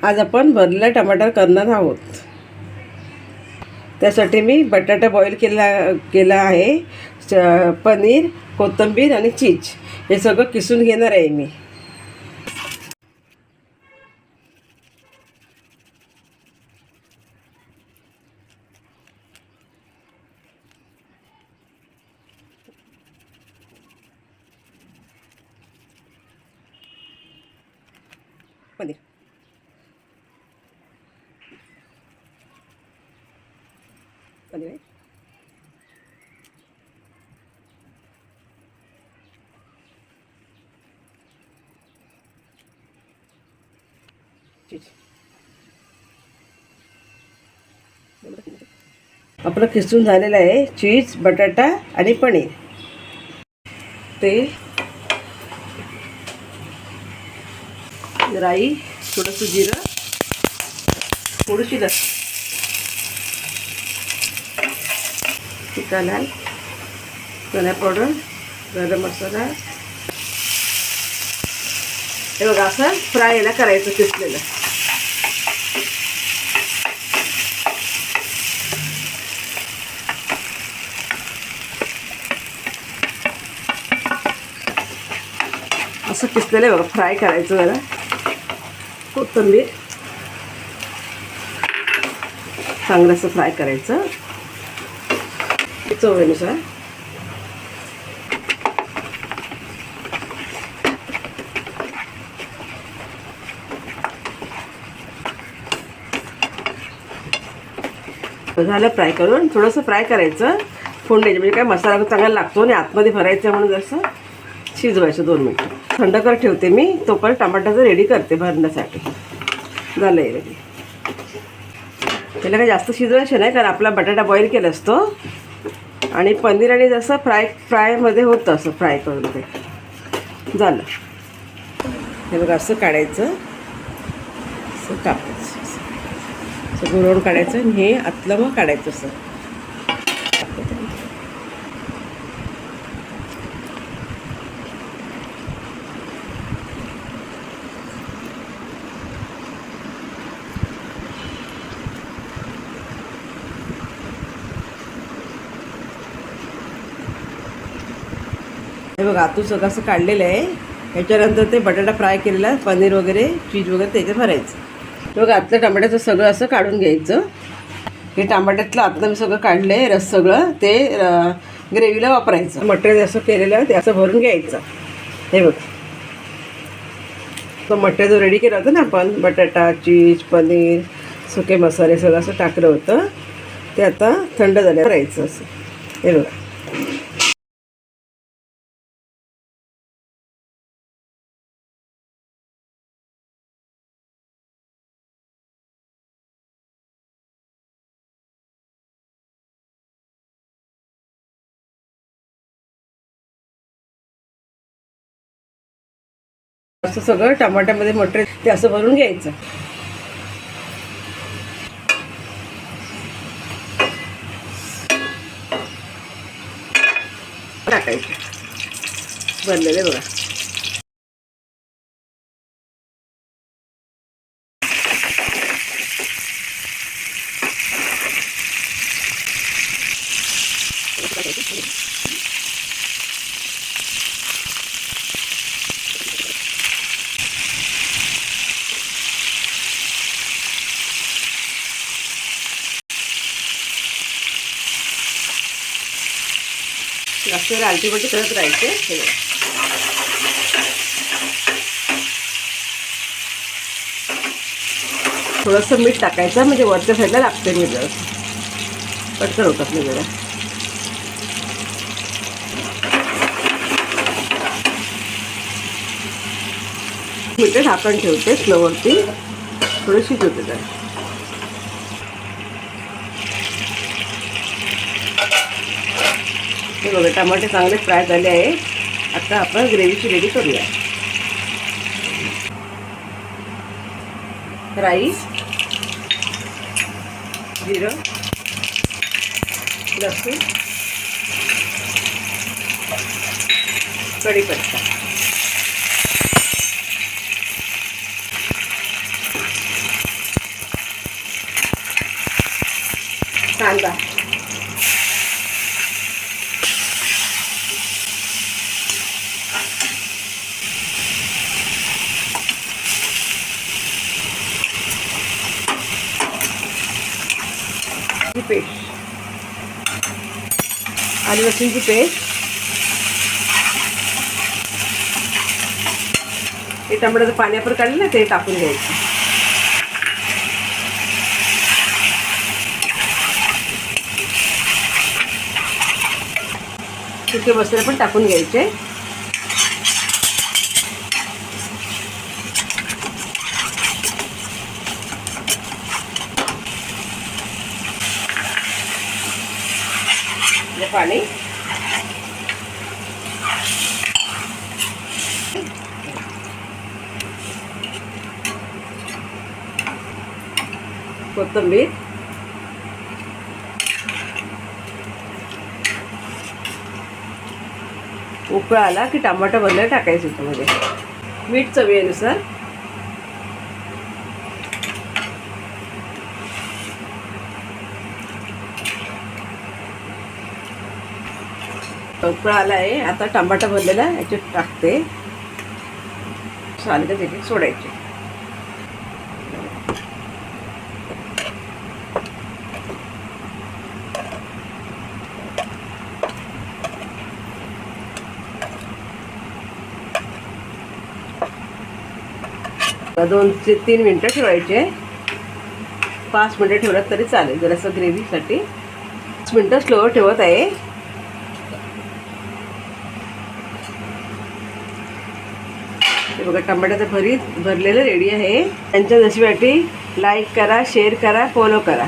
आज आपण भरलेला टमाटर करणार आहोत. त्यासाठी मी बटाटा बॉईल केला आहे. पनीर, कोथिंबीर आणि चीज हे सगळं किसून घेणार आहे मी. पनीर पनीर चीज आपलं किसून झालेलं आहे. चीज, बटाटा आणि पनीर. तेल, राई, थोडंसं जिरं, थोडीशी लसूण, तिखा लाल, धना पावडर, गरम मसाला. हे बघा असं फ्राय याला करायचं किसलेलं. असं किसलेलं आहे बघा, फ्राय करायचं जरा. कोथिंबीर चांगलं असं फ्राय करायचं चवीनुसार. झालं फ्राय करून. थोडंसं फ्राय करायचं फोडण्याचं, म्हणजे काय मसाला चांगला लागतो आणि आतमध्ये भरायचं म्हणून जसं शिजवायचं 2 मिनिटं. थंड कर ठेवते मी. तोपर्यंत टमाटाचं रेडी करते भरण्यासाठी. झालं आहे रेडी. त्याला काही जास्त शिजवायचं नाही, कारण आपला बटाटा बॉईल केला असतो आणि पनीर आणि जसं फ्रायमध्ये होतं असं फ्राय करून ते झालं. हे बघा असं काढायचं, असं टाकायचं, असं गुरवून काढायचं आणि हे आतलं मग काढायचं असं. हे बघा आतून सगळं असं काढलेलं आहे. ह्याच्यानंतर ते बटाटा फ्राय केलेला, पनीर वगैरे, चीज वगैरे त्याच्यात भरायचं. हे बघा आतलं टमाट्याचं सगळं असं काढून घ्यायचं. हे टमाट्यातलं आतलं मी सगळं काढलं आहे, रस सगळं ते ग्रेव्हीला वापरायचं. मटेरियल असं केलेलं ते असं भरून घ्यायचं. हे बघा तो मटेरियल जो रेडी केला होता ना आपण, बटाटा, चीज, पनीर, सुके मसाले सगळं असं टाकलं होतं, ते आता थंड झालं करायचं असं. हे बघा असं सगळं टमाट्यामध्ये मटेरियल ते असं भरून घ्यायचं. टाकायचं भरलेले बघा. जास्त आलटीपट्टी करत राहायचे. हे बघा थोडंसं मीठ टाकायचं, म्हणजे वरच्या साईडला लागते. मीठ पटकन होतात नाही जरा. मीठ झाकण ठेवते स्लोवरती, थोडं शिजवते जरा. हे बघा टमाटे चांगले फ्राय झाले आहे. आता आपण ग्रेव्हीची रेडी करूया. राई, जिरं, लसूण, कढीपत्ता, कांदा, पेस्ट, आलं लसूणची पेस्ट, हे टमाट्याचं पाणी आपण काढलं ना ते टाकून घ्यायचं. सुके मसाले पण टाकून घ्यायचे. पाणी, कोथिंबीर, उकळा आला की टमाटर भरलेलं टाकायचं त्यामध्ये. मीठ चवीनुसार. उकळा आला आहे, आता टमाटर भरलेला याच्यात टाकते. साल का त्याच्यात सोडायचे. दोन ते 3 मिनटं ठेवायचे. 5 मिनटं ठेवलं तरी चालेल. जरासं ग्रेव्हीसाठी 5 मिनटं स्लोवर ठेवत आहे. हे बघा टमाट्याचं भरलेलं रेडी आहे. त्यांच्या रेसिपीसाठी लाईक करा, शेअर करा, फॉलो करा.